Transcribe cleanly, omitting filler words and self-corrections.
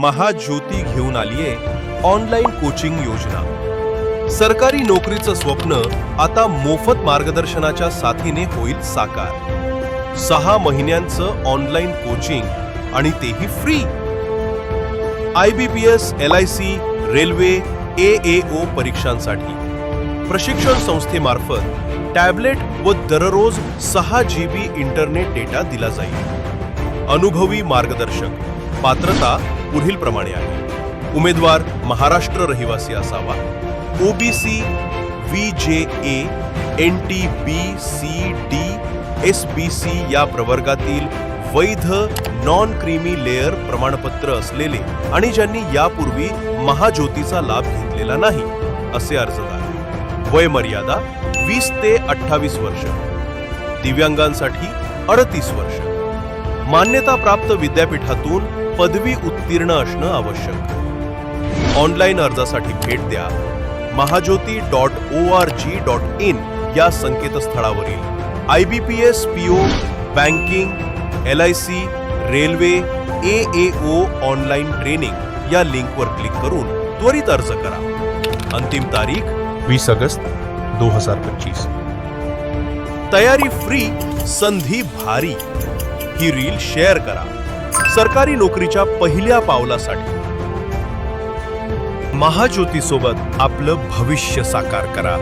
महाज्योती घेऊन आलीये online coaching योजना। सरकारी नोकरीचं स्वप्न आता मोफत मार्गदर्शनाच्या साथीने होईल साकार। 6 महिन्यांचं ऑनलाईन कोचिंग आणि तेही free. IBPS, LIC, railway, AAO परीक्षांसाठी प्रशिक्षण संस्थेमार्फत टॅबलेट व दररोज 6 GB इंटरनेट डेटा दिला जाईल। अनुभवी मार्गदर्शक। पात्रता पुढील प्रमाणे आहे। उमेदवार महाराष्ट्र रहिवासी असावा। OBC, VJA, NT, BC, D, SBC या प्रवर्गातील वैध नॉन क्रीमी लेअर प्रमाणपत्र असलेले आणि ज्यांनी यापूर्वी महाज्योतीचा लाभ घेतलेला नाही असे अर्जदार। वय मर्यादा 20 ते 28 वर्ष। दिव्यांगांसाठी 38 वर्ष। मान्यताप्राप्त विद्यापीठातून पदवी उत्तीर्ण असणं आवश्यक। ऑनलाईन अर्जासाठी भेट द्या mahajyoti.org.in या संकेतस्थळावरील IBPS PO, banking, LIC, railway, AAO online training या लिंकवर क्लिक करून त्वरित अर्ज करा। अंतिम तारीख 20 अगस्त 2025। तयारी फ्री, संधी भारी। ही रील शेअर करा सरकारी नोकरीच्या पहिल्या पावलासाठी। महाज्योती सोबत आपलं भविष्य साकार करा।